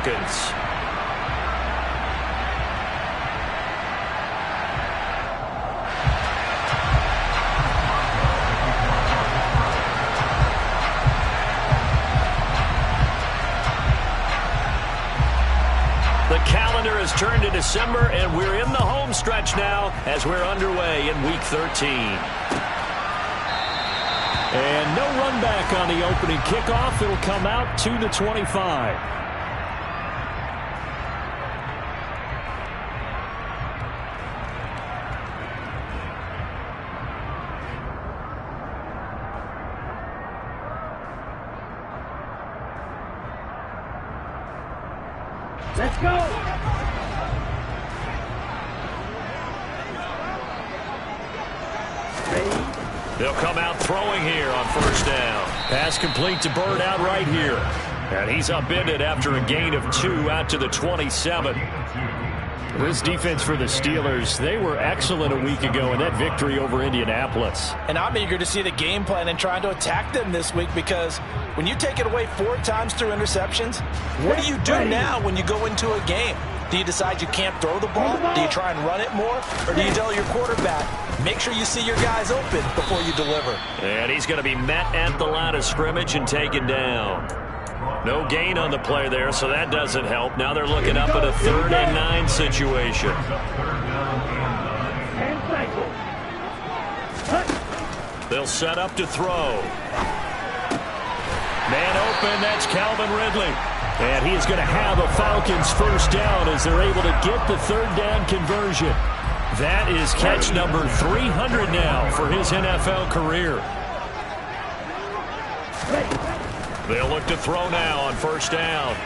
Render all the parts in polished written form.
Falcons. The calendar has turned to December, and we're in the home stretch now as we're underway in Week 13. And no run back on the opening kickoff. It'll come out to the 25. Let's go! They'll come out throwing here on first down. Pass complete to Bird out right here. And he's upended after a gain of 2 out to the 27. This defense for the Steelers, they were excellent a week ago in that victory over Indianapolis. And I'm eager to see the game plan and trying to attack them this week, because when you take it away 4 times through interceptions, what do you do now when you go into a game? Do you decide you can't throw the ball? Do you try and run it more? Or do you tell your quarterback, make sure you see your guys open before you deliver? And he's going to be met at the line of scrimmage and taken down. No gain on the play there, so that doesn't help. Now they're looking up at a 3rd and 9 situation. They'll set up to throw. Man open, that's Calvin Ridley. And he is going to have a Falcons first down as they're able to get the 3rd down conversion. That is catch number 300 now for his NFL career. They'll look to throw now on first down.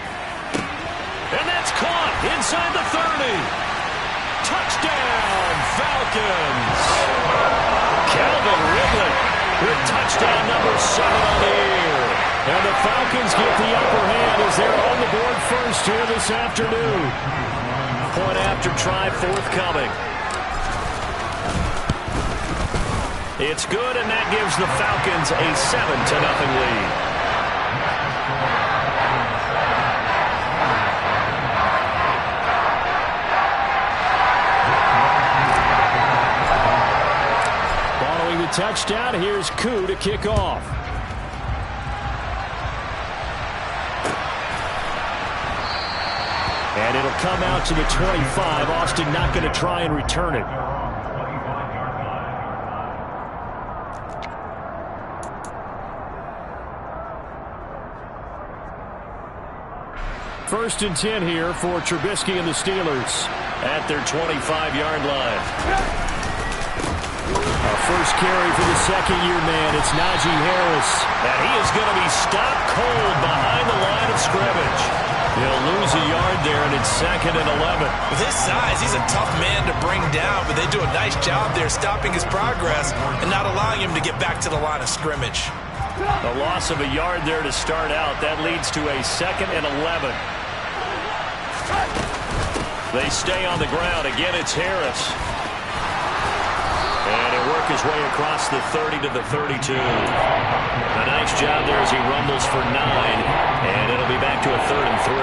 And that's caught inside the 30. Touchdown, Falcons. Calvin Ridley with touchdown number 7 on the year. And the Falcons get the upper hand as they're on the board first here this afternoon. Point after try forthcoming. It's good, and that gives the Falcons a 7-0 lead. Following the touchdown, here's Koo to kick off. And it'll come out to the 25. Austin not going to try and return it. First and 10 here for Trubisky and the Steelers at their 25-yard line. Our first carry for the second-year man. It's Najee Harris. And he is going to be stopped cold behind the line of scrimmage. He'll lose a yard there, and it's 2nd and 11. With his size, he's a tough man to bring down, but they do a nice job there stopping his progress and not allowing him to get back to the line of scrimmage. A loss of a yard there to start out. That leads to a 2nd and 11. They stay on the ground. Again, it's Harris. And he'll work his way across the 30 to the 32. A nice job there as he rumbles for 9. And it'll be back to a 3rd and 3.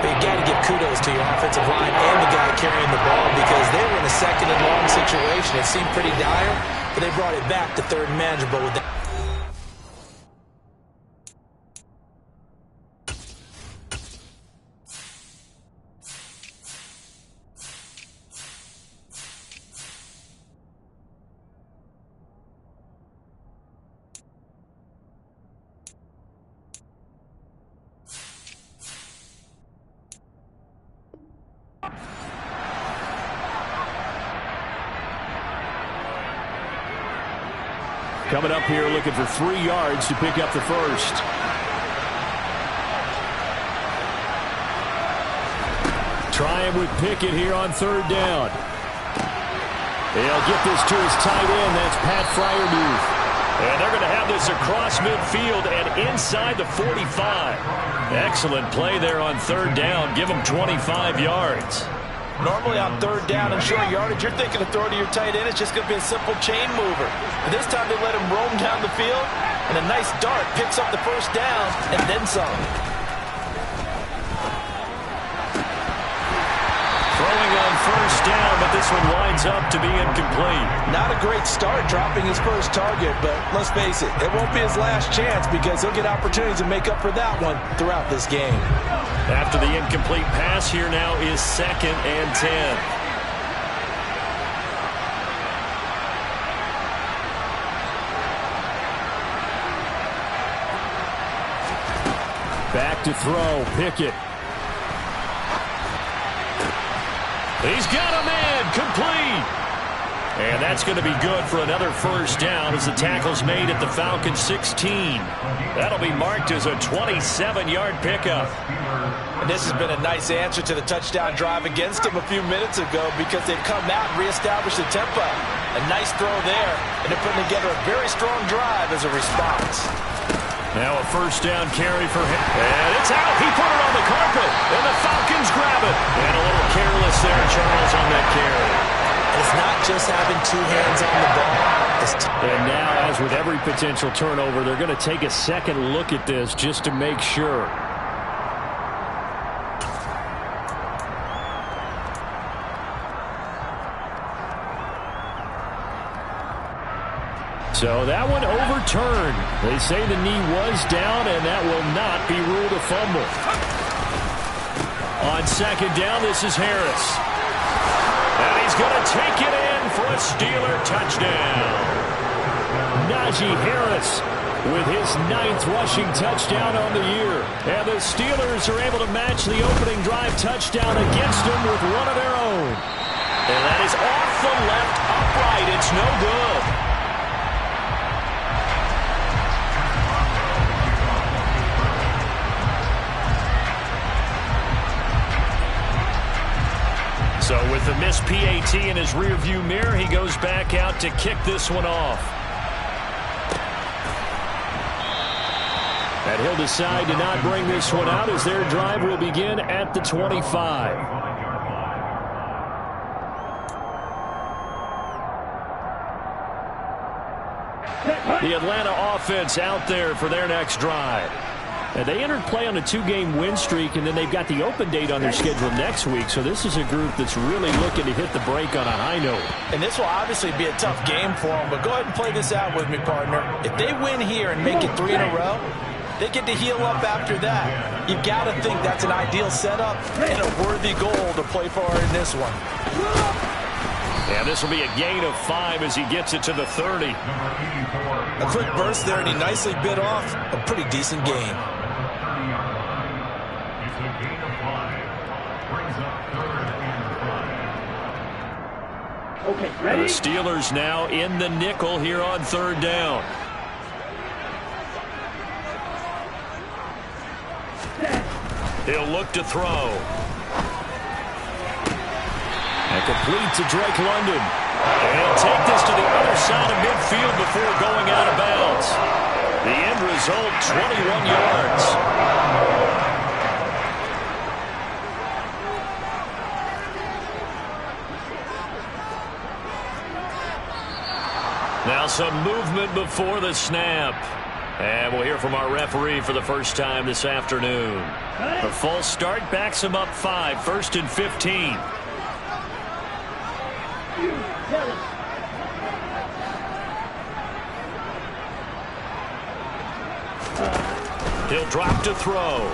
But you got to give kudos to your offensive line and the guy carrying the ball, because they were in a 2nd and long situation. It seemed pretty dire, but they brought it back to 3rd and manageable with that. Coming up here looking for 3 yards to pick up the first. Trying with Pickett here on 3rd down. They'll get this to his tight end. That's Pat Freiermuth. And they're going to have this across midfield and inside the 45. Excellent play there on 3rd down. Give them 25 yards. Normally on 3rd down and short yardage, you're thinking of throwing to your tight end. It's just going to be a simple chain mover. But this time they let him roam down the field, and a nice dart picks up the first down and then some. this one winds up to be incomplete. Not a great start dropping his first target, but let's face it, it won't be his last chance because he'll get opportunities to make up for that one throughout this game. After the incomplete pass, here now is 2nd and 10. Back to throw, Pickett. He's got a man, complete. And that's going to be good for another first down as the tackle's made at the Falcons 16. That'll be marked as a 27-yard pickup. And this has been a nice answer to the touchdown drive against them a few minutes ago because they've come out and reestablished the tempo. A nice throw there, and they're putting together a very strong drive as a response. Now a first down carry for him. And it's out. He put it on the carpet. And the Falcons grab it. And a little careless there, Charles, on that carry. It's not just having two hands on the ball. And now, as with every potential turnover, they're going to take a second look at this just to make sure. So that one overturned. They say the knee was down, and that will not be ruled a fumble. On second down, this is Harris. And he's going to take it in for a Steeler touchdown. Najee Harris with his 9th rushing touchdown on the year. And the Steelers are able to match the opening drive touchdown against them with one of their own. And that is off the left upright. It's no good. So with the missed PAT in his rearview mirror, he goes back out to kick this one off. And he'll decide to not bring this one out as their drive will begin at the 25. The Atlanta offense out there for their next drive. And they entered play on a 2-game win streak, and then they've got the open date on their schedule next week. So this is a group that's really looking to hit the break on a high note. And this will obviously be a tough game for them, but go ahead and play this out with me, partner. If they win here and make it 3 in a row, they get to heal up after that. You've got to think that's an ideal setup and a worthy goal to play for in this one. And this will be a gain of 5 as he gets it to the 30. A quick burst there, and he nicely bit off a pretty decent gain. Okay, ready? The Steelers now in the nickel here on 3rd down. He'll look to throw. And complete to Drake London. And he'll take this to the other side of midfield before going out of bounds. The end result, 21 yards. Now some movement before the snap. And we'll hear from our referee for the first time this afternoon. A false start backs him up 5, 1st and 15. He'll drop to throw.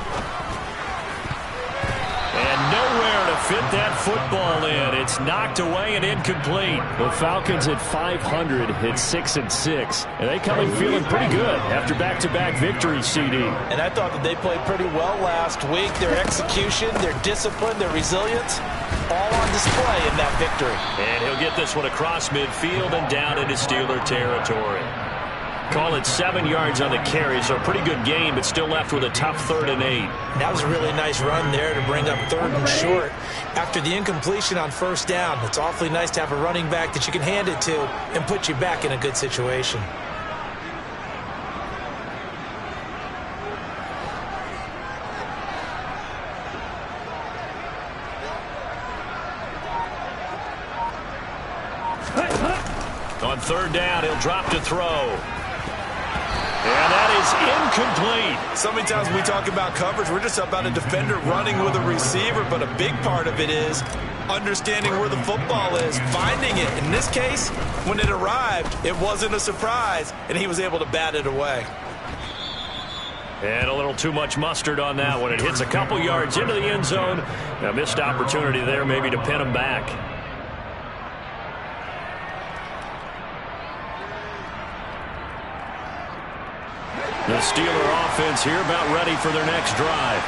And nowhere to fit that football in. It's knocked away and incomplete. The Falcons at 500 hit 6-6. And they come in feeling pretty good after back-to-back victories, CD. And I thought that they played pretty well last week. Their execution, their discipline, their resilience, all on display in that victory. And he'll get this one across midfield and down into Steeler territory. Call it 7 yards on the carry, so a pretty good game, but still left with a tough 3rd and 8. That was a really nice run there to bring up 3rd and short. After the incompletion on 1st down, it's awfully nice to have a running back that you can hand it to and put you back in a good situation. On 3rd down, he'll drop to throw. And that is incomplete. So many times when we talk about coverage, we're just about a defender running with a receiver, but a big part of it is understanding where the football is, finding it. In this case, when it arrived, it wasn't a surprise, and he was able to bat it away. And a little too much mustard on that one. It hits a couple yards into the end zone. A missed opportunity there maybe to pin him back. The Steeler offense here about ready for their next drive.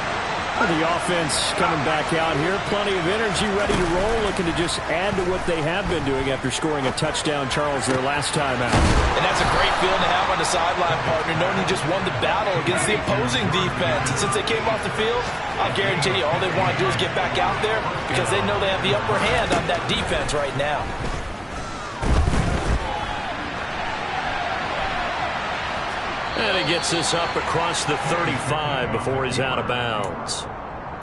The offense coming back out here. Plenty of energy, ready to roll, looking to just add to what they have been doing after scoring a touchdown, Charles, their last time out. And that's a great feeling to have on the sideline, partner, knowing you just won the battle against the opposing defense. And since they came off the field, I'll guarantee you all they want to do is get back out there because they know they have the upper hand on that defense right now. And he gets this up across the 35 before he's out of bounds.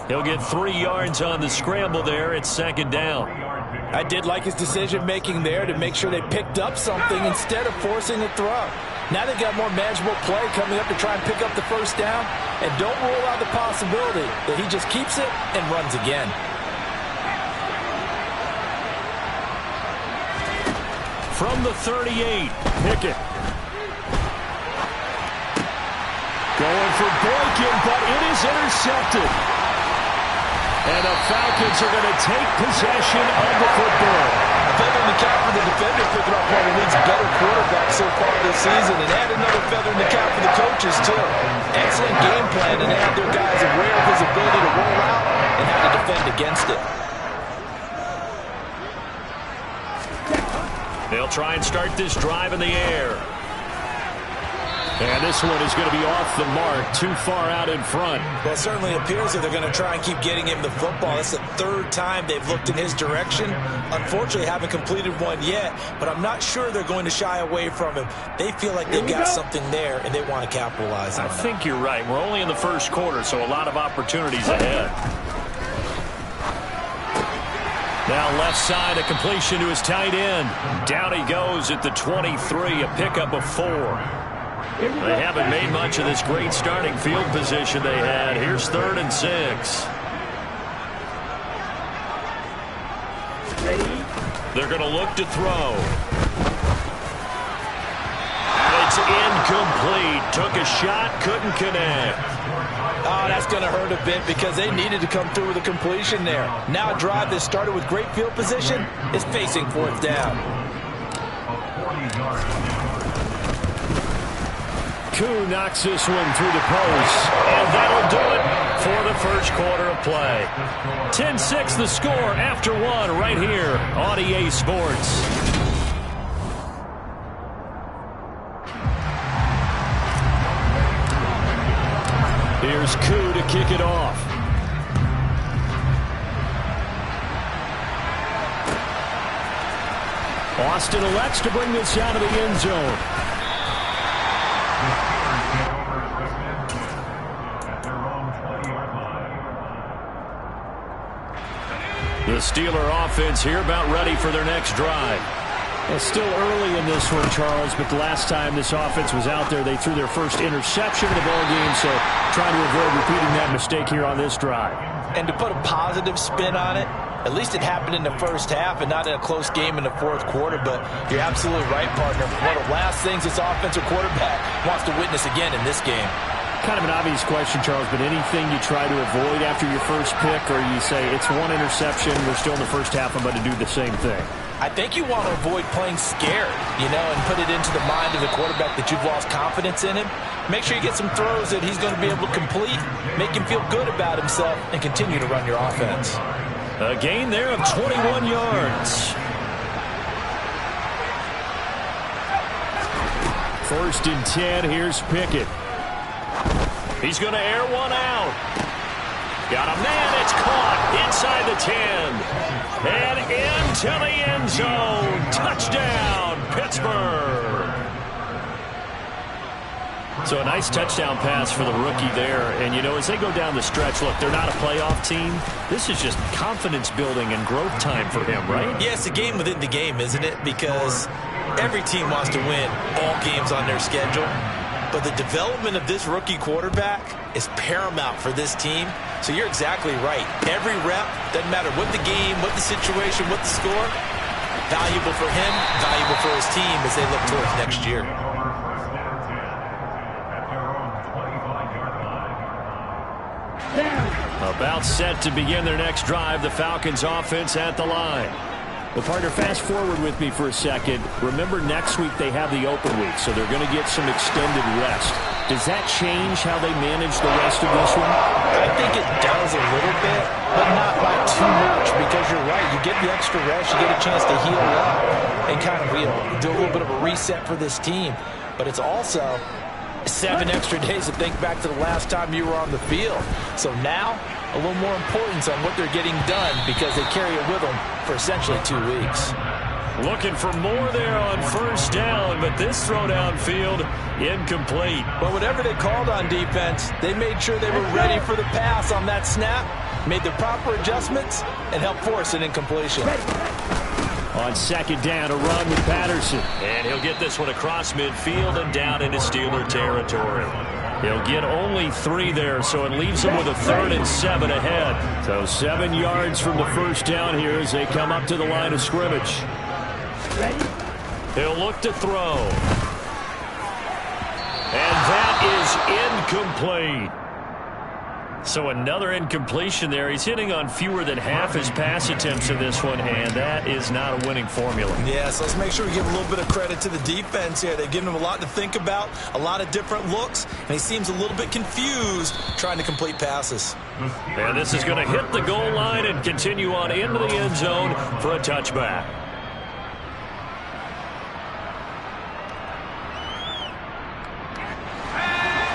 He'll get 3 yards on the scramble there. It's second down. I did like his decision-making there to make sure they picked up something instead of forcing a throw. Now they've got more manageable play coming up to try and pick up the first down. And don't rule out the possibility that he just keeps it and runs again. From the 38, Pickett. Going for Boykin, but it is intercepted. And the Falcons are going to take possession of the football. Feather in the cap for the defender, picking up one of the league's better quarterbacks so far this season. And add another feather in the cap for the coaches, too. Excellent game plan, and they have their guys aware of his ability to roll out and how to defend against it. They'll try and start this drive in the air. And this one is going to be off the mark, too far out in front. Well, it certainly appears that they're going to try and keep getting him the football. That's the third time they've looked in his direction. Unfortunately, haven't completed one yet, but I'm not sure they're going to shy away from him. They feel like they've got something there, and they want to capitalize on it. I think you're right. We're only in the first quarter, so a lot of opportunities ahead. Now left side, a completion to his tight end. Down he goes at the 23, a pickup of 4. They haven't made much of this great starting field position they had. Here's 3rd and 6. They're going to look to throw. It's incomplete. Took a shot, couldn't connect. Oh, that's going to hurt a bit because they needed to come through with a completion there. Now a drive that started with great field position is facing 4th down. Koo knocks this one through the post, and that'll do it for the first quarter of play. 10-6 the score after 1 right here on EA Sports. Here's Koo to kick it off. Austin elects to bring this out of the end zone. The Steeler offense here about ready for their next drive. It's still early in this one, Charles, but the last time this offense was out there, they threw their first interception of the ball game, so trying to avoid repeating that mistake here on this drive. And to put a positive spin on it, at least it happened in the first half and not in a close game in the 4th quarter, but you're absolutely right, partner. One of the last things this offensive quarterback wants to witness again in this game. Kind of an obvious question, Charles, but anything you try to avoid after your first pick, or you say it's 1 interception, we're still in the first half, I'm going to do the same thing? I think you want to avoid playing scared, and put it into the mind of the quarterback that you've lost confidence in him. Make sure you get some throws that he's going to be able to complete, make him feel good about himself, and continue to run your offense. A gain there of 21 yards. 1st and 10, here's Pickett. He's going to air one out. Got a man, it's caught inside the 10. And into the end zone. Touchdown, Pittsburgh. So a nice touchdown pass for the rookie there. And, as they go down the stretch, look, they're not a playoff team. This is just confidence building and growth time for him, right? Yeah, it's a game within the game, isn't it? Because every team wants to win all games on their schedule. But the development of this rookie quarterback is paramount for this team. So you're exactly right. Every rep, doesn't matter what the game, what the situation, what the score, valuable for him, valuable for his team as they look towards next year. About set to begin their next drive, the Falcons offense at the line. Well, partner, fast forward with me for a second. Remember, next week they have the open week, so they're going to get some extended rest. Does that change how they manage the rest of this one? I think it does a little bit, but not by too much, because you're right. You get the extra rest, you get a chance to heal up and kind of do a little bit of a reset for this team. But it's also 7 extra days to think back to the last time you were on the field. So now, a little more importance on what they're getting done because they carry it with them for essentially 2 weeks. Looking for more there on first down, but this throw downfield incomplete. But whatever they called on defense, they made sure they were ready for the pass on that snap, made the proper adjustments, and helped force an incompletion. On second down, a run with Patterson. And he'll get this one across midfield and down into Steeler territory. He'll get only 3 there, so it leaves him with a 3rd and 7 ahead. So 7 yards from the first down here as they come up to the line of scrimmage. He'll look to throw. And that is incomplete. So another incompletion there. He's hitting on fewer than half his pass attempts in this one, and that is not a winning formula. Yeah, so let's make sure we give a little bit of credit to the defense here. They've given him a lot to think about, a lot of different looks, and he seems a little bit confused trying to complete passes. And this is going to hit the goal line and continue on into the end zone for a touchback.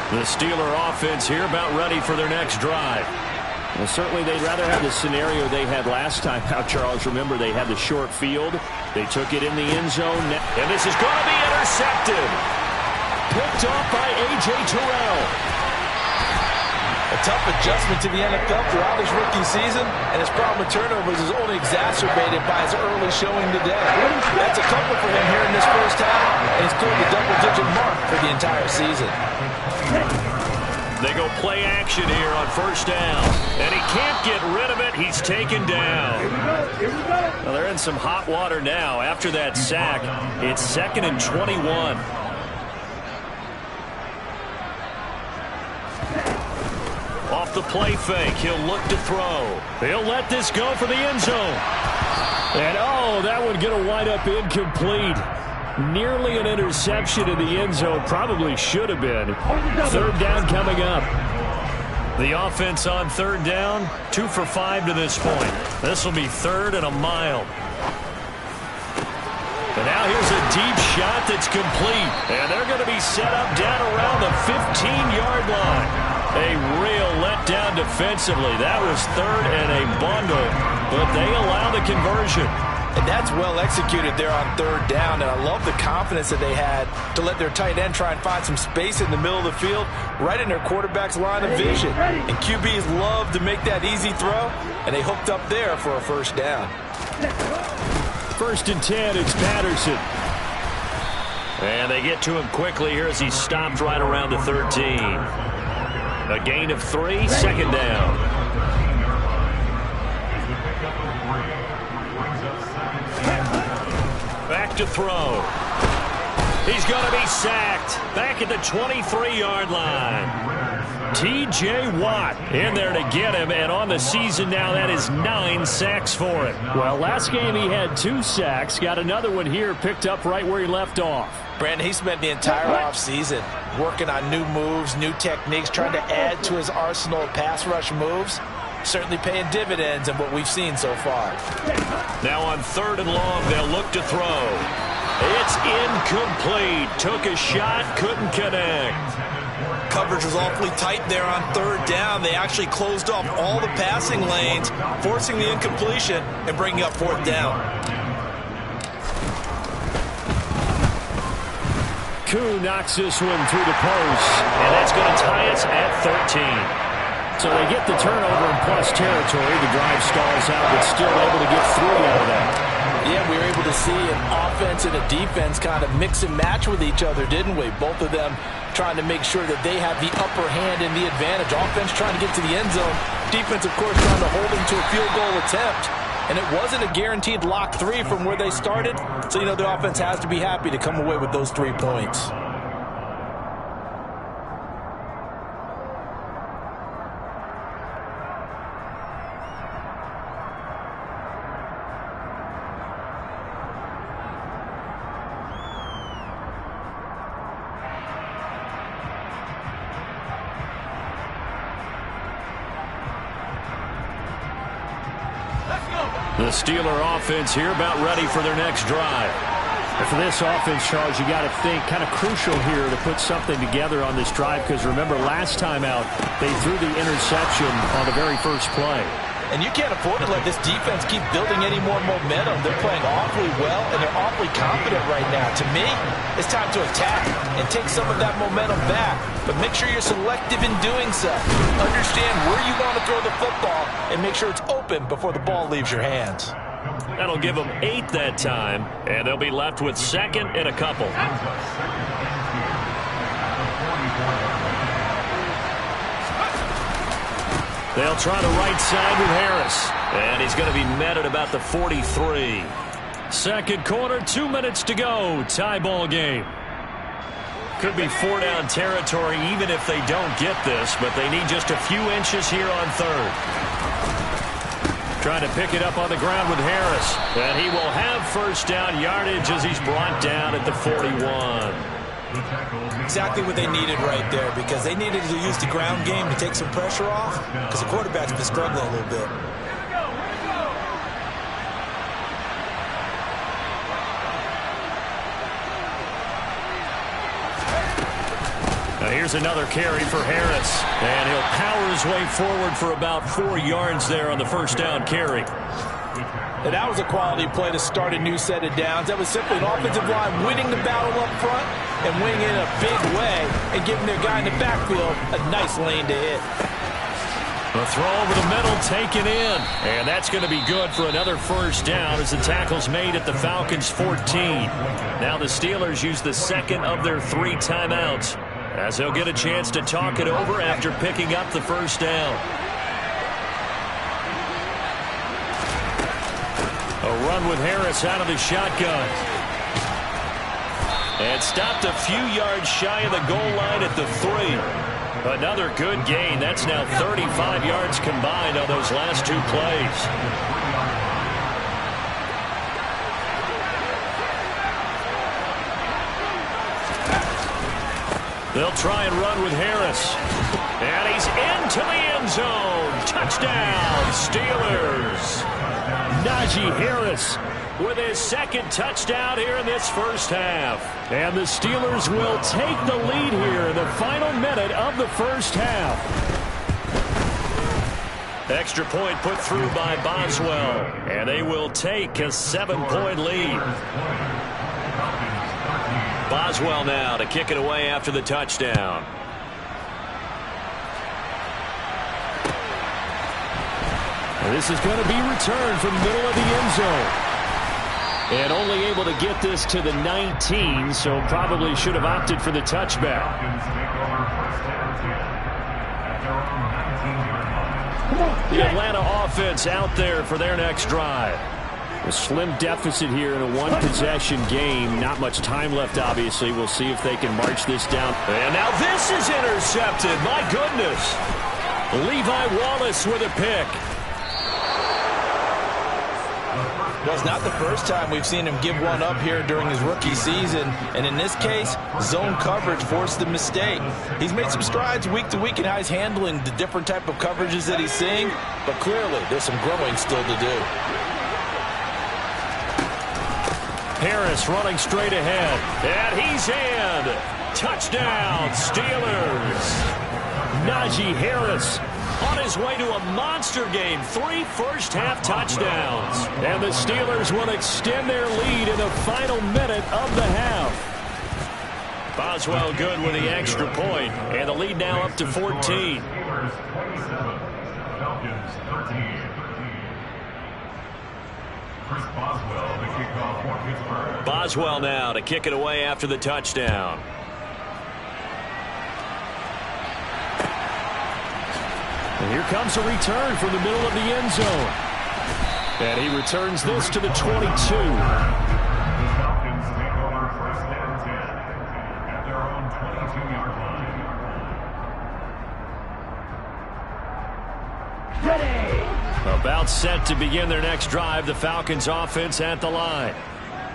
The Steeler offense here about ready for their next drive. Well, certainly they'd rather have the scenario they had last time out, Charles. Remember, they had the short field. They took it in the end zone. And this is going to be intercepted. Picked off by A.J. Terrell. A tough adjustment to the NFL throughout his rookie season, and his problem with turnovers is only exacerbated by his early showing today. That's a couple for him here in this first half, and he's cleared the double-digit mark for the entire season. They go play action here on first down, and he can't get rid of it. He's taken down. Well, they're in some hot water now after that sack. It's 2nd and 21. Off the play fake, he'll look to throw. He'll let this go for the end zone. And, oh, that one going to wind up incomplete. Nearly an interception in the end zone. Probably should have been. 3rd down coming up. The offense on 3rd down, 2 for 5 to this point. This will be 3rd and a mile. And now here's a deep shot that's complete. And they're going to be set up down around the 15-yard line. A real letdown defensively. That was 3rd and a bundle, but they allow the conversion. And that's well executed there on 3rd down, and I love the confidence that they had to let their tight end try and find some space in the middle of the field, right in their quarterback's line of vision. And QBs love to make that easy throw, and they hooked up there for a first down. 1st and 10, it's Patterson. And they get to him quickly here as he stopped right around the 13. A gain of 3, 2nd down. Back to throw. He's going to be sacked. Back at the 23-yard line. T.J. Watt in there to get him, and on the season now, that is 9 sacks for him. Well, last game he had 2 sacks. Got another one here, picked up right where he left off. Brandon, he spent the entire offseason working on new moves, new techniques, trying to add to his arsenal of pass rush moves. Certainly paying dividends in what we've seen so far. Now on 3rd and long, they'll look to throw. It's incomplete. Took a shot, couldn't connect. Coverage was awfully tight there on 3rd down. They actually closed off all the passing lanes, forcing the incompletion and bringing up 4th down. Koo knocks this one through the post, and that's going to tie us at 13. So they get the turnover in plus territory. The drive stalls out, but still able to get 3 out of that. Yeah, we were able to see an offense and a defense kind of mix and match with each other, didn't we? Both of them trying to make sure that they have the upper hand and the advantage. Offense trying to get to the end zone. Defense, of course, trying to hold them to a field goal attempt. And it wasn't a guaranteed lock 3 from where they started. So, the offense has to be happy to come away with those 3 points. The Steeler offense here about ready for their next drive. And for this offense, Charles, you got to think kind of crucial here to put something together on this drive, because remember last time out they threw the interception on the very first play. And you can't afford to let this defense keep building any more momentum. They're playing awfully well, and they're awfully confident right now. To me, it's time to attack and take some of that momentum back. But make sure you're selective in doing so. Understand where you want to throw the football and make sure it's open before the ball leaves your hands. That'll give them 8 that time, and they'll be left with 2nd and a couple. They'll try the right side with Harris. And he's going to be met at about the 43. Second quarter, 2 minutes to go. Tie ball game. Could be 4-down territory even if they don't get this, but they need just a few inches here on third. Trying to pick it up on the ground with Harris. And he will have first down yardage as he's brought down at the 41. Exactly what they needed right there, because they needed to use the ground game to take some pressure off, because the quarterback's been struggling a little bit. Now here's another carry for Harris, and he'll power his way forward for about 4 yards there on the first down carry. And that was a quality play to start a new set of downs. That was simply an offensive line winning the battle up front and winning in a big way and giving their guy in the backfield a nice lane to hit. A throw over the middle taken in. And that's going to be good for another first down as the tackle's made at the Falcons' 14. Now the Steelers use the second of their 3 timeouts as they'll get a chance to talk it over after picking up the first down. A run with Harris out of the shotgun. And stopped a few yards shy of the goal line at the 3. Another good gain. That's now 35 yards combined on those last 2 plays. They'll try and run with Harris. And he's into the end zone. Touchdown, Steelers. Najee Harris with his 2nd touchdown here in this first half. And the Steelers will take the lead here in the final minute of the first half. Extra point put through by Boswell. And they will take a 7-point lead. Boswell now to kick it away after the touchdown. And this is going to be returned from the middle of the end zone. And only able to get this to the 19, so probably should have opted for the touchback. The Atlanta offense out there for their next drive. A slim deficit here in a 1-possession game. Not much time left, obviously. We'll see if they can march this down. And now this is intercepted. My goodness. Levi Wallace with a pick. Well, it's not the first time we've seen him give one up here during his rookie season. And in this case, zone coverage forced the mistake. He's made some strides week to week in how he's handling the different type of coverages that he's seeing. But clearly, there's some growing still to do. Harris running straight ahead. And he's in. Touchdown, Steelers. Najee Harris on his way to a monster game. 3 first-half touchdowns. And the Steelers will extend their lead in the final minute of the half. Boswell good with the extra point. And the lead now up to 14. Chris Boswell Boswell now to kick it away after the touchdown. And here comes a return from the middle of the end zone. And he returns this to the 22. The Falcons take over first and 10 at their own 22-yard line. Ready. About set to begin their next drive, the Falcons offense at the line.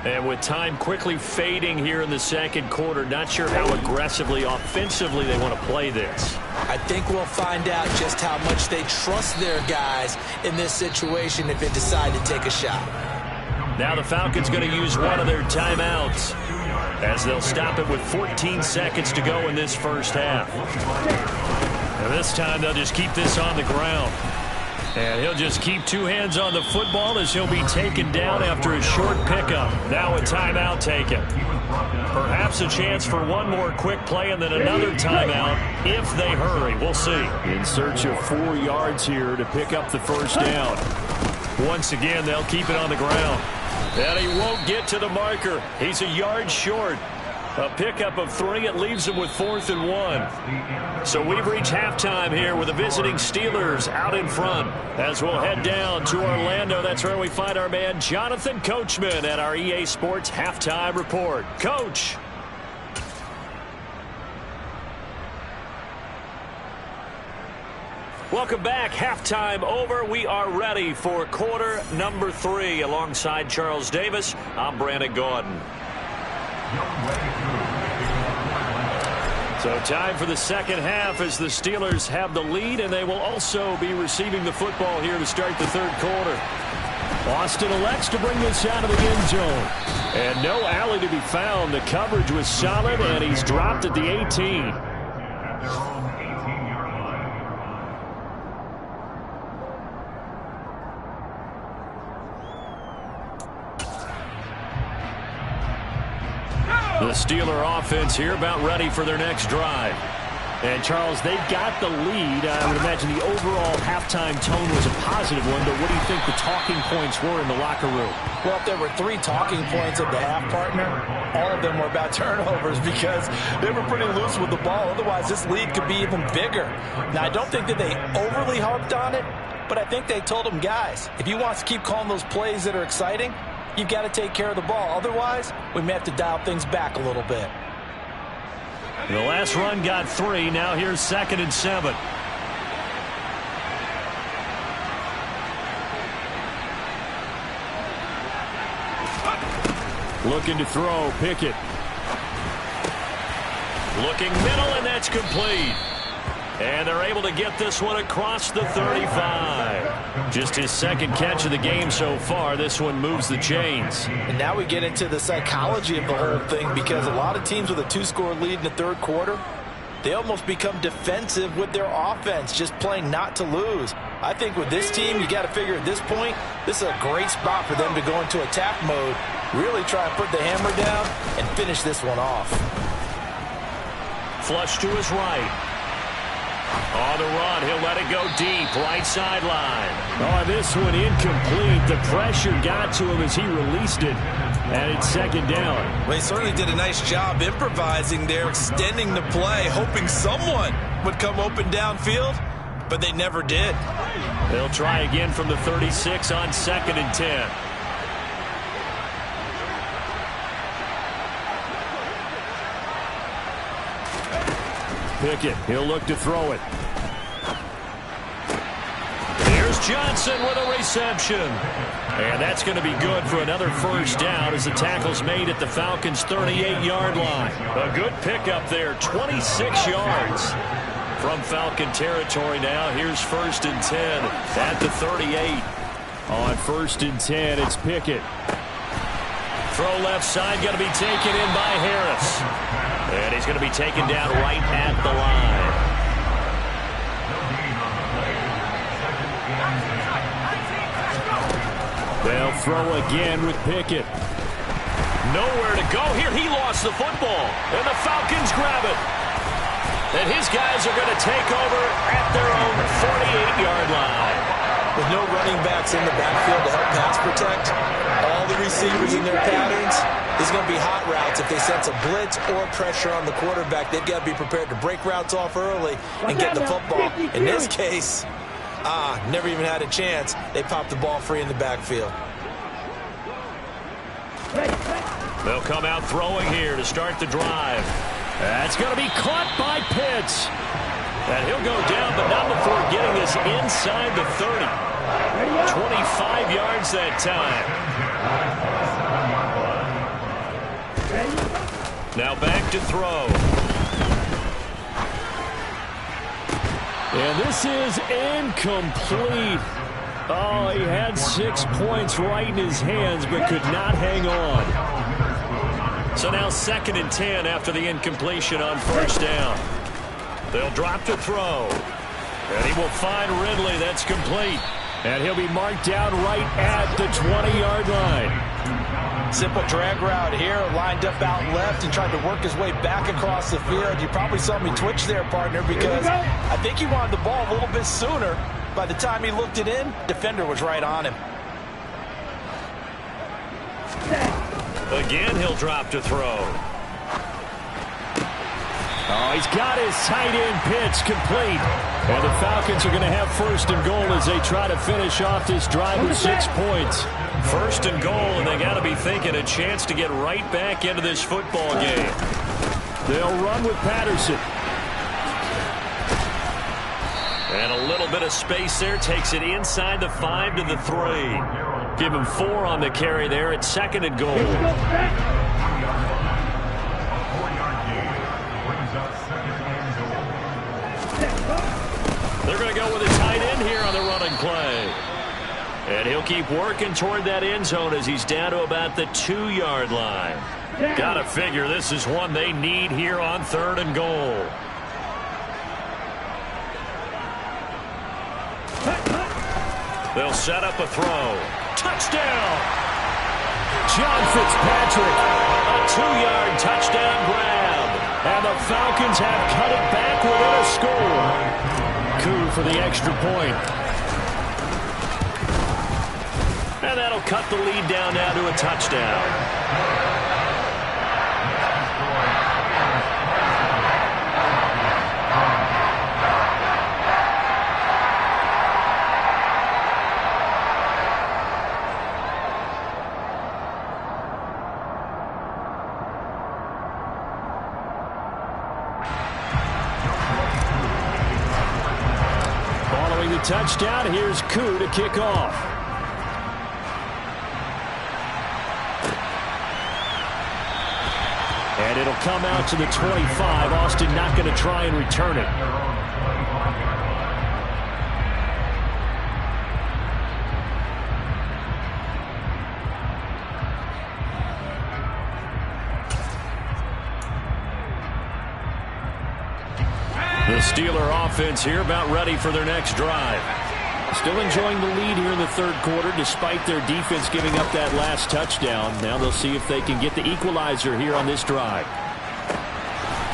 And with time quickly fading here in the second quarter, not sure how aggressively, offensively they want to play this. I think we'll find out just how much they trust their guys in this situation if they decide to take a shot. Now the Falcons going to use one of their timeouts as they'll stop it with 14 seconds to go in this first half. And this time they'll just keep this on the ground. And he'll just keep two hands on the football as he'll be taken down after a short pickup. Now a timeout taken. Perhaps a chance for one more quick play and then another timeout if they hurry. We'll see. In search of 4 yards here to pick up the first down. Once again, they'll keep it on the ground. And he won't get to the marker. He's a yard short. A pickup of 3. It leaves him with 4th and 1. So we've reached halftime here with the visiting Steelers out in front. As we'll head down to Orlando, that's where we find our man Jonathan Coachman at our EA Sports Halftime Report. Coach. Welcome back. Halftime over. We are ready for quarter number 3. Alongside Charles Davis, I'm Brandon Gordon. So time for the second half as the Steelers have the lead, and they will also be receiving the football here to start the third quarter. Austin elects to bring this out of the end zone. And no alley to be found. The coverage was solid, and he's dropped at the 18. The Steeler offense here about ready for their next drive. And, Charles, they've got the lead. I would imagine the overall halftime tone was a positive one, but what do you think the talking points were in the locker room? Well, if there were 3 talking points at the half, partner, all of them were about turnovers because they were pretty loose with the ball. Otherwise, this lead could be even bigger. Now, I don't think that they overly harped on it, but I think they told them, guys, if you want to keep calling those plays that are exciting, you've got to take care of the ball. Otherwise, we may have to dial things back a little bit. The last run got 3. Now here's 2nd and 7. Looking to throw. Pickett. Looking middle, and that's complete. And they're able to get this one across the 35. Just his second catch of the game so far. This one moves the chains. And now we get into the psychology of the whole thing because a lot of teams with a 2-score lead in the third quarter, they almost become defensive with their offense, just playing not to lose. I think with this team, you got to figure at this point, this is a great spot for them to go into attack mode, really try and put the hammer down and finish this one off. Flush to his right. On the run, he'll let it go deep, right sideline. Oh, this one incomplete. The pressure got to him as he released it. And it's 2nd down. Well, he certainly did a nice job improvising there, extending the play, hoping someone would come open downfield, but they never did. They'll try again from the 36 on 2nd and 10. Pickett, he'll look to throw it. Here's Johnson with a reception. And that's going to be good for another first down as the tackle's made at the Falcons' 38-yard line. A good pickup there, 26 yards from Falcon territory now. Here's 1st and 10 at the 38. On 1st and 10, it's Pickett. Throw left side, going to be taken in by Harris. And he's going to be taken down right at the line. They'll throw again with Pickett. Nowhere to go here. He lost the football. And the Falcons grab it. And his guys are going to take over at their own 48-yard line. With no running backs in the backfield to help pass protect, all the receivers in their patterns, there's going to be hot routes. If they sense a blitz or pressure on the quarterback, they've got to be prepared to break routes off early and get the football. In this case, never even had a chance. They popped the ball free in the backfield. They'll come out throwing here to start the drive. That's going to be caught by Pitts. And he'll go down, but not before getting this inside the 30. 25 yards that time. Now back to throw. And this is incomplete. Oh, he had 6 points right in his hands, but could not hang on. So now 2nd and 10 after the incompletion on first down. They'll drop to throw. And he will find Ridley. That's complete. And he'll be marked down right at the 20-yard line. Simple drag route here, lined up out left and tried to work his way back across the field. You probably saw me twitch there, partner, because I think he wanted the ball a little bit sooner. By the time he looked it in, defender was right on him. Again, he'll drop to throw. Oh, he's got his tight end pitch complete. And the Falcons are going to have 1st and goal as they try to finish off this drive with 6 points. 1st and goal, and they got to be thinking a chance to get right back into this football game. They'll run with Patterson. And a little bit of space there. Takes it inside the 5 to the 3. Give him 4 on the carry there at 2nd and goal. They're going to go with a tight end here on the running play. And he'll keep working toward that end zone as he's down to about the 2-yard line. Got to figure this is one they need here on 3rd and goal. They'll set up a throw. Touchdown! John Fitzpatrick. A 2-yard touchdown grab. And the Falcons have cut it back within a score. Coup for the extra point. And that'll cut the lead down now to a touchdown. Following the touchdown, here's Koo to kick off. And it'll come out to the 25. Austin not going to try and return it. The Steeler offense here about ready for their next drive. Still enjoying the lead here in the 3rd quarter despite their defense giving up that last touchdown. Now they'll see if they can get the equalizer here on this drive.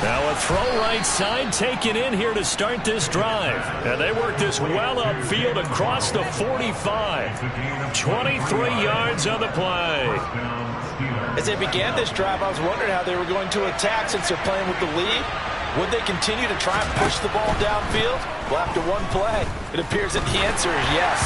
Now a throw right side taken in here to start this drive. And they work this well upfield across the 45. 23 yards on the play. As they began this drive, I was wondering how they were going to attack since they're playing with the lead. Would they continue to try and push the ball downfield? Well, after one play, it appears that the answer is yes.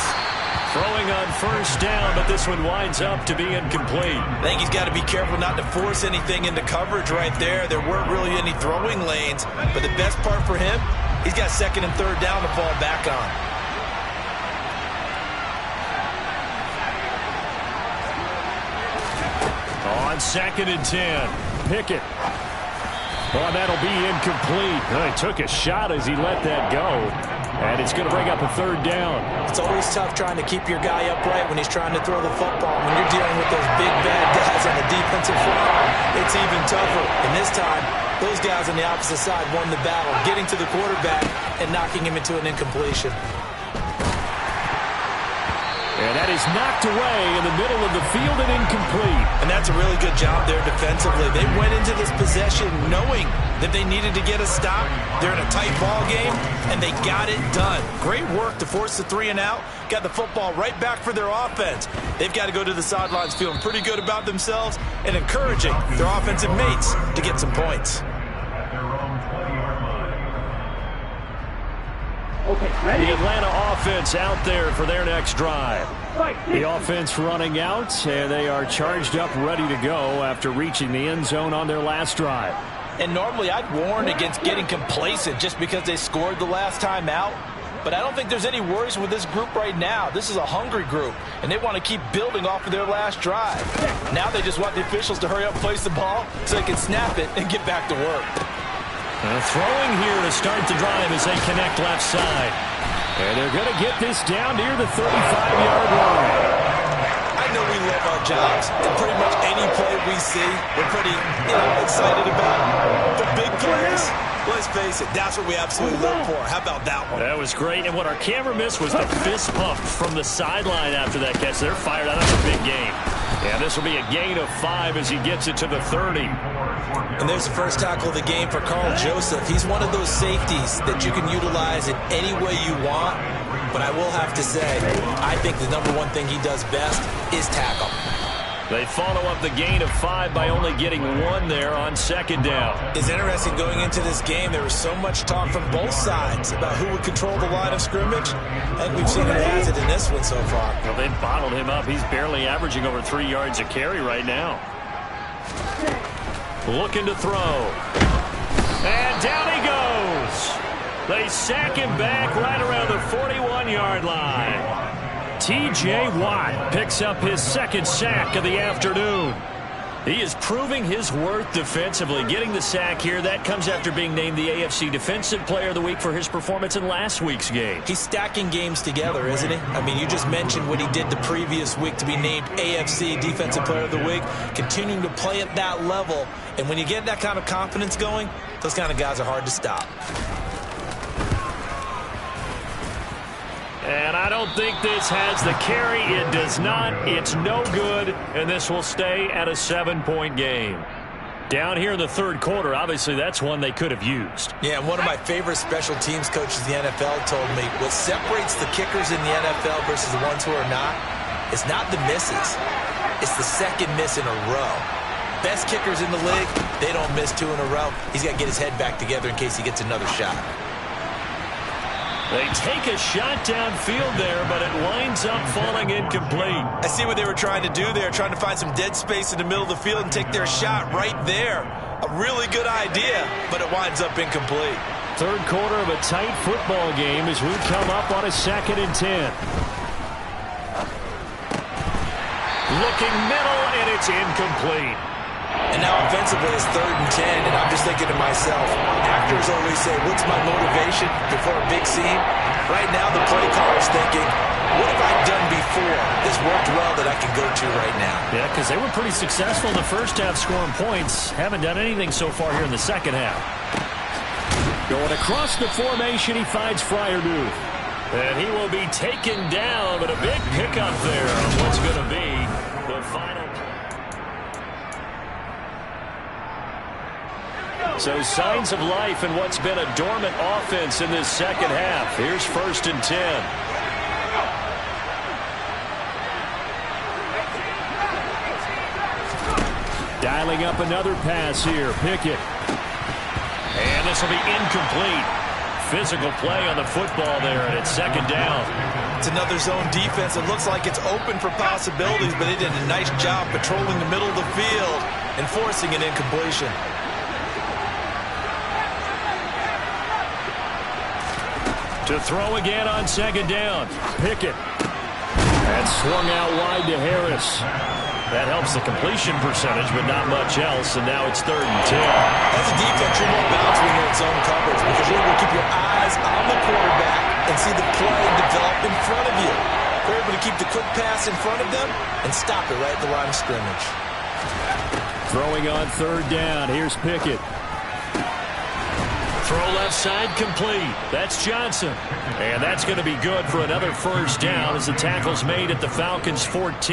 Throwing on first down, but this one winds up to be incomplete. I think he's got to be careful not to force anything into coverage right there. There weren't really any throwing lanes, but the best part for him, he's got 2nd and 3rd down to fall back on. On 2nd and 10, Pickett. Oh, that'll be incomplete. Oh, he took a shot as he let that go. And it's going to bring up a 3rd down. It's always tough trying to keep your guy upright when he's trying to throw the football. When you're dealing with those big, bad guys on the defensive front, it's even tougher. And this time, those guys on the opposite side won the battle, getting to the quarterback and knocking him into an incompletion. And that is knocked away in the middle of the field and incomplete. And that's a really good job there defensively. They went into this possession knowing that they needed to get a stop. They're in a tight ball game, and they got it done. Great work to force the 3 and out. Got the football right back for their offense. They've got to go to the sidelines feeling pretty good about themselves and encouraging their offensive mates to get some points. The Atlanta offense out there for their next drive. The offense running out, and they are charged up, ready to go after reaching the end zone on their last drive. And normally I'd warn against getting complacent just because they scored the last time out. But I don't think there's any worries with this group right now. This is a hungry group, and they want to keep building off of their last drive. Now they just want the officials to hurry up and place the ball so they can snap it and get back to work. Throwing here to start the drive as they connect left side. And they're going to get this down near the 35-yard line. I know we love our jobs, and pretty much any play we see, we're pretty excited about. The big plays, let's face it, that's what we absolutely live for. How about that one? That was great, and what our camera missed was the fist pump from the sideline after that catch. They're fired out. That's a big game. Yeah, this will be a gain of 5 as he gets it to the 30. And there's the first tackle of the game for Carl Joseph. He's one of those safeties that you can utilize in any way you want. But I will have to say, I think the number one thing he does best is tackle. They follow up the gain of 5 by only getting 1 there on second down. It's interesting going into this game. There was so much talk from both sides about who would control the line of scrimmage. And we've seen who has it in this one so far. Well, they've bottled him up. He's barely averaging over 3 yards a carry right now. Looking to throw. And down he goes. They sack him back right around the 41-yard line. T.J. Watt picks up his second sack of the afternoon. He is proving his worth defensively. Getting the sack here, that comes after being named the AFC Defensive Player of the Week for his performance in last week's game. He's stacking games together, isn't he? I mean, you just mentioned what he did the previous week to be named AFC Defensive Player of the Week, continuing to play at that level. And when you get that kind of confidence going, those kind of guys are hard to stop. And I don't think this has the carry. It does not. It's no good. And this will stay at a 7-point game. Down here in the third quarter, obviously that's one they could have used. Yeah, one of my favorite special teams coaches in the NFL told me what separates the kickers in the NFL versus the ones who are not is not the misses. It's the second miss in a row. Best kickers in the league, they don't miss 2 in a row. He's got to get his head back together in case he gets another shot. They take a shot downfield there, but it winds up falling incomplete. I see what they were trying to do there, trying to find some dead space in the middle of the field and take their shot right there. A really good idea, but it winds up incomplete. Third quarter of a tight football game as we come up on a 2nd and 10. Looking middle, and it's incomplete. And now offensively it's 3rd and 10, and I'm just thinking to myself, actors always say, what's my motivation before a big scene? Right now the play caller's thinking, what have I done before that's worked well that I can go to right now? Yeah, because they were pretty successful in the first half scoring points. Haven't done anything so far here in the second half. Going across the formation, he finds Freiermuth. And he will be taken down, but a big pickup there on what's going to be the final. So signs of life in what's been a dormant offense in this second half. Here's 1st and 10. Dialing up another pass here. Pickett. And this will be incomplete. Physical play on the football there, and it's 2nd down. It's another zone defense. It looks like it's open for possibilities, but they did a nice job patrolling the middle of the field and forcing an incompletion. To throw again on 2nd down. Pickett. And swung out wide to Harris. That helps the completion percentage, but not much else, and now it's 3rd and 10. As a defense, you're more balanced when you're in zone coverage because you're able to keep your eyes on the quarterback and see the play develop in front of you. You're able to keep the quick pass in front of them and stop it right at the line of scrimmage. Throwing on 3rd down. Here's Pickett. Throw left side complete. That's Johnson. And that's going to be good for another first down as the tackle's made at the Falcons' 14.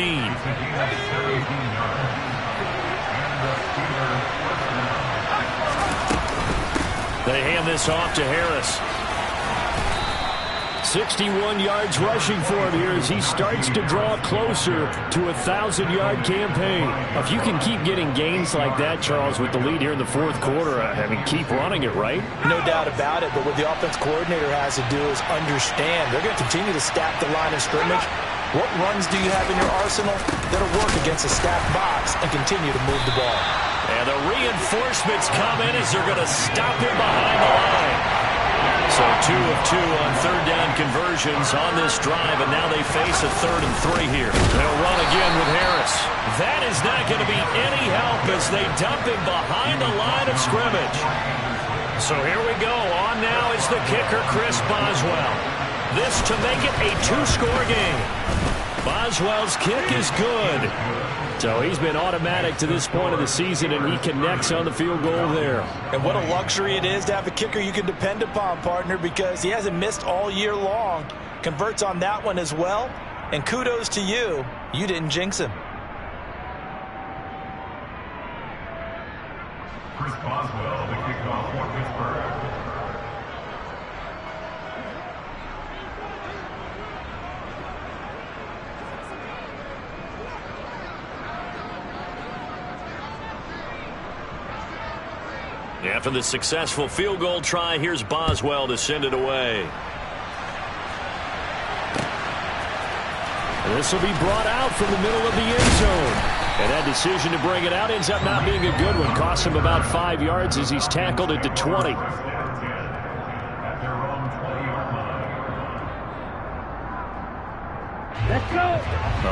They hand this off to Harris. 61 yards rushing for him here as he starts to draw closer to a 1,000-yard campaign. If you can keep getting gains like that, Charles, with the lead here in the fourth quarter, I mean, keep running it, right? No doubt about it, but what the offense coordinator has to do is understand they're going to continue to stack the line of scrimmage. What runs do you have in your arsenal that'll work against a stacked box and continue to move the ball? And the reinforcements come in as they're going to stop him behind the line. So 2 of 2 on third down conversions on this drive, and now they face a 3rd and 3 here. They'll run again with Harris. That is not going to be any help as they dump him behind the line of scrimmage. So here we go. On now is the kicker, Chris Boswell. This to make it a 2-score game. Boswell's kick is good. So he's been automatic to this point of the season, and he connects on the field goal there. And what a luxury it is to have a kicker you can depend upon, partner, because he hasn't missed all year long. Converts on that one as well. And kudos to you. You didn't jinx him. Chris Boswell, the kickoff for Pittsburgh. After the successful field goal try, here's Boswell to send it away. This will be brought out from the middle of the end zone. And that decision to bring it out ends up not being a good one. Costs him about 5 yards as he's tackled at the 20. Let's go.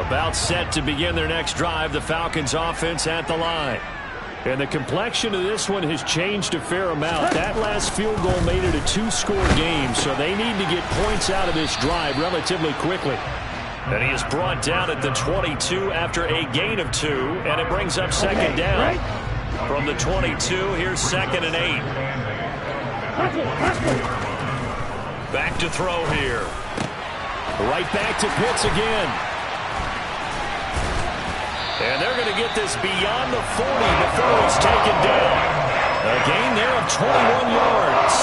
About set to begin their next drive, the Falcons offense at the line. And the complexion of this one has changed a fair amount. That last field goal made it a 2-score game, so they need to get points out of this drive relatively quickly. And he is brought down at the 22 after a gain of 2, and it brings up second down. From the 22, here's 2nd and 8. Back to throw here. Right back to Pitts again. And they're going to get this beyond the 40 before it's taken down. A gain there of 21 yards.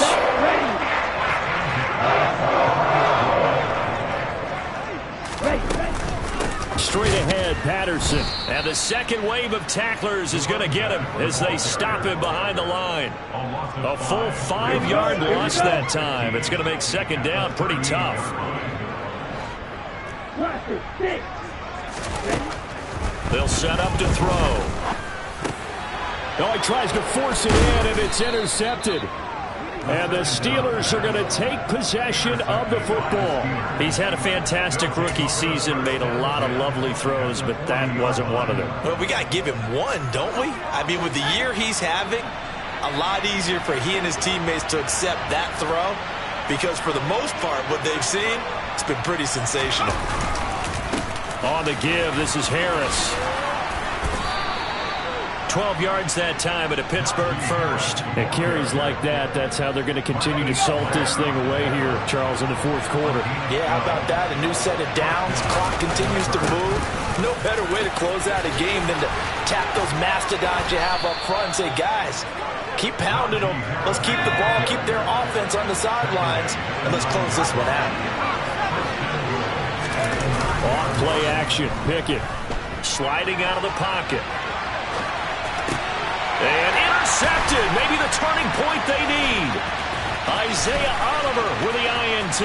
Straight ahead, Patterson. And the second wave of tacklers is going to get him as they stop him behind the line. A full 5-yard loss that time. It's going to make second down pretty tough. They'll set up to throw. Oh, he tries to force it in, and it's intercepted. And the Steelers are going to take possession of the football. He's had a fantastic rookie season, made a lot of lovely throws, but that wasn't one of them. Well, we got to give him one, don't we? I mean, with the year he's having, a lot easier for he and his teammates to accept that throw because for the most part, what they've seen, it's been pretty sensational. On the give, this is Harris. 12 yards that time at a Pittsburgh first. And carries like that, that's how they're going to continue to salt this thing away here, Charles, in the fourth quarter. Yeah, how about that? A new set of downs. Clock continues to move. No better way to close out a game than to tap those mastodons you have up front and say, guys, keep pounding them. Let's keep the ball, keep their offense on the sidelines, and let's close this one out. Off play action. Pickett sliding out of the pocket. And intercepted. Maybe the turning point they need. Isaiah Oliver with the INT.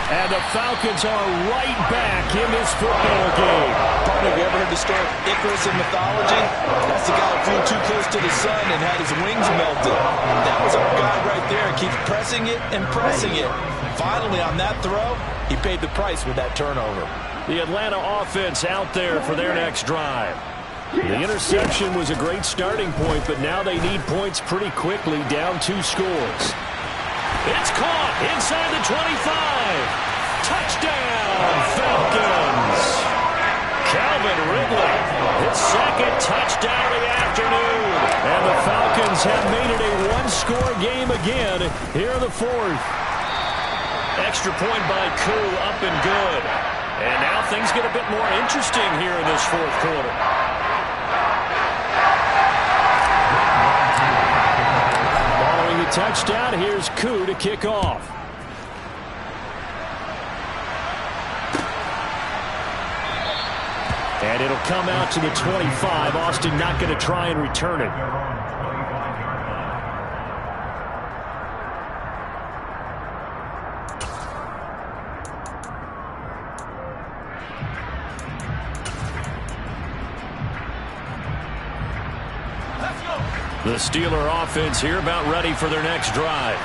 And the Falcons are right back in this football game. Partner, have you ever heard the story of Icarus in mythology? That's the guy who flew too close to the sun and had his wings melted. That was our guy right there. Keeps pressing it and pressing it. Finally, on that throw, he paid the price with that turnover. The Atlanta offense out there for their next drive. The interception was a great starting point, but now they need points pretty quickly, down 2 scores. It's caught inside the 25. Touchdown, Falcons. Calvin Ridley, his second touchdown of the afternoon. And the Falcons Falcons have made it a one-score game again here in the fourth. Extra point by Koo, up and good. And now things get a bit more interesting here in this fourth quarter. Following the touchdown, here's Koo to kick off. And it'll come out to the 25. Austin not going to try and return it. The Steeler offense here about ready for their next drive.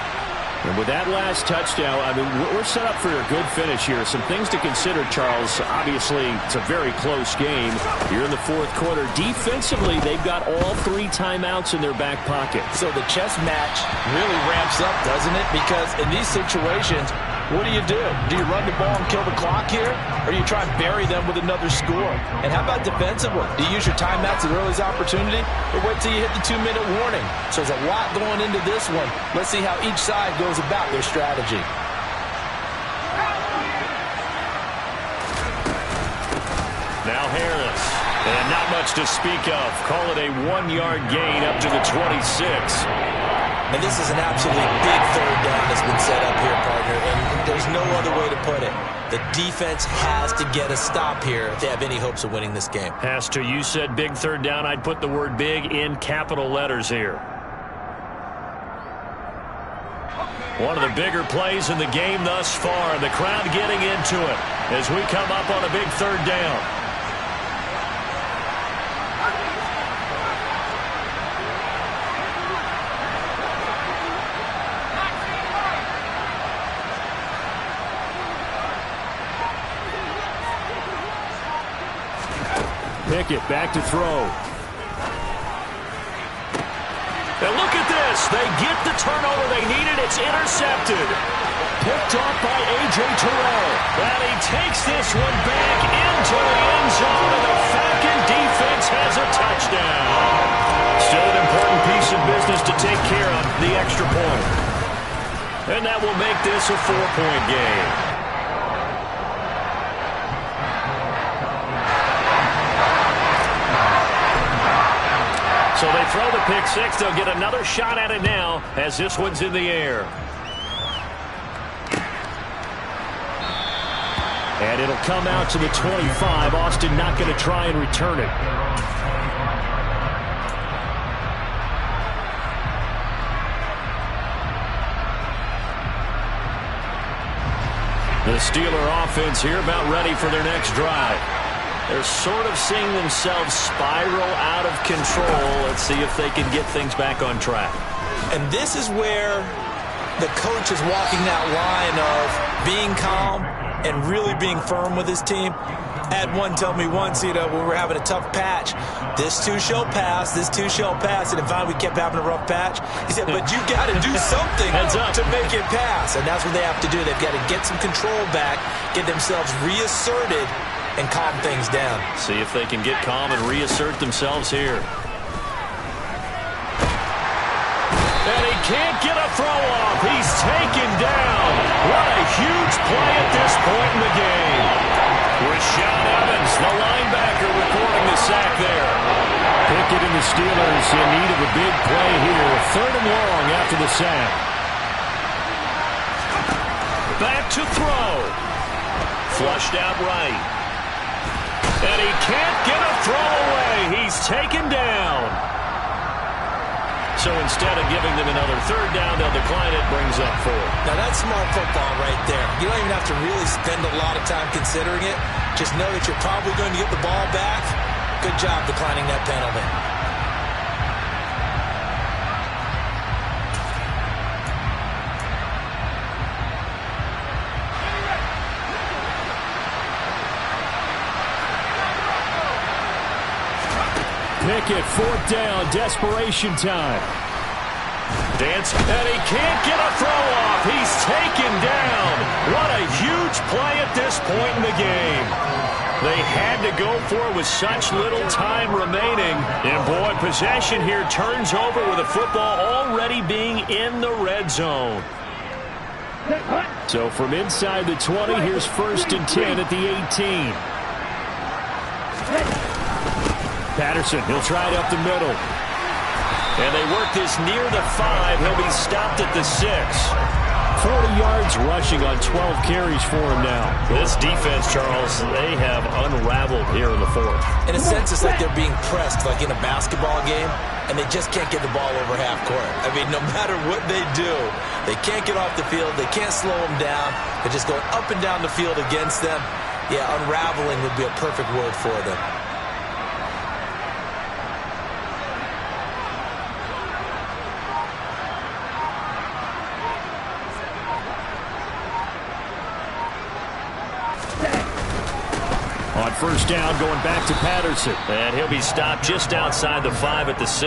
And with that last touchdown, I mean, we're set up for a good finish here. Some things to consider, Charles. Obviously, it's a very close game here in the fourth quarter. Defensively, they've got all 3 timeouts in their back pocket. So the chess match really ramps up, doesn't it? Because in these situations, what do? Do you run the ball and kill the clock here? Or do you try and bury them with another score? And how about defensively? Do you use your timeouts at the earliest opportunity? Or wait till you hit the 2-minute warning? So there's a lot going into this one. Let's see how each side goes about their strategy. Now Harris. And not much to speak of. Call it a 1-yard gain up to the 26. And this is an absolutely big third down that's been set up here, partner, and there's no other way to put it. The defense has to get a stop here if they have any hopes of winning this game. Has to. You said big third down. I'd put the word big in capital letters here. One of the bigger plays in the game thus far. The crowd getting into it as we come up on a big third down. Pickett back to throw. And look at this. They get the turnover they needed. It's intercepted. Picked off by A.J. Terrell. And he takes this one back into the end zone, and the Falcon defense has a touchdown. Still an important piece of business to take care of, the extra point. And that will make this a 4-point game. So they throw the pick six. They'll get another shot at it now as this one's in the air. And it'll come out to the 25. Austin not going to try and return it. The Steeler offense here about ready for their next drive. They're sort of seeing themselves spiral out of control. Let's see if they can get things back on track. And this is where the coach is walking that line of being calm and really being firm with his team. I had one tell me once, when we were having a tough patch, this too shall pass, this too shall pass. And finally we kept having a rough patch. He said, but you got to do something to make it pass. And that's what they have to do. They've got to get some control back, get themselves reasserted, and calm things down. See if they can get calm and reassert themselves here. And he can't get a throw off. He's taken down. What a huge play at this point in the game. Rashaan Evans, the linebacker, recording the sack there. Pickett and the Steelers in need of a big play here. 3rd and long after the sack. Back to throw. Flushed out right. And he can't get a throw away. He's taken down. So instead of giving them another 3rd down, they'll decline it, brings up 4. Now that's smart football right there. You don't even have to really spend a lot of time considering it. Just know that you're probably going to get the ball back. Good job declining that penalty. Pickett, 4th down, desperation time. Dance, and he can't get a throw off. He's taken down. What a huge play at this point in the game. They had to go for it with such little time remaining. And, boy, possession here turns over with the football already being in the red zone. So from inside the 20, here's 1st and 10 at the 18. Patterson, he'll try it up the middle. And they work this near the 5. He'll be stopped at the 6. 40 yards rushing on 12 carries for him now. This defense, Charles, they have unraveled here in the 4th. In a sense, it's like they're being pressed like in a basketball game, and they just can't get the ball over half court. I mean, no matter what they do, they can't get off the field. They can't slow them down. They're just going up and down the field against them. Yeah, unraveling would be a perfect word for them. On 1st down, going back to Patterson. And he'll be stopped just outside the 5 at the 6.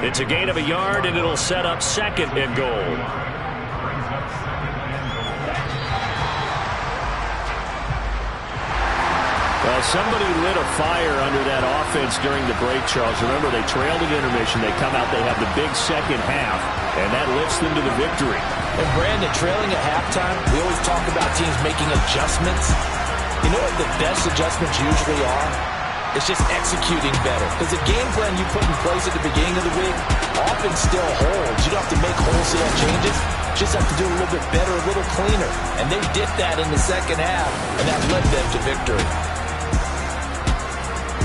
It's a gain of a yard, and it'll set up 2nd and goal. Well, somebody lit a fire under that offense during the break, Charles. Remember, they trailed at intermission. They come out, they have the big second half, and that lifts them to the victory. And, Brandon, trailing at halftime, we always talk about teams making adjustments. You know what the best adjustments usually are? It's just executing better. Because the game plan you put in place at the beginning of the week often still holds. You don't have to make wholesale changes. You just have to do a little bit better, a little cleaner. And they did that in the second half, and that led them to victory.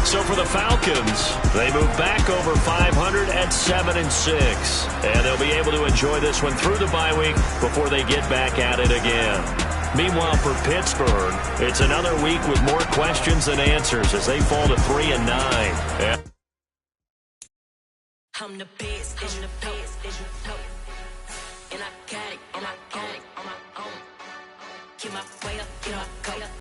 So for the Falcons, they move back over 500 at 7-6. And they'll be able to enjoy this one through the bye week before they get back at it again. Meanwhile, for Pittsburgh, it's another week with more questions than answers as they fall to 3-9. I'm the best, and I got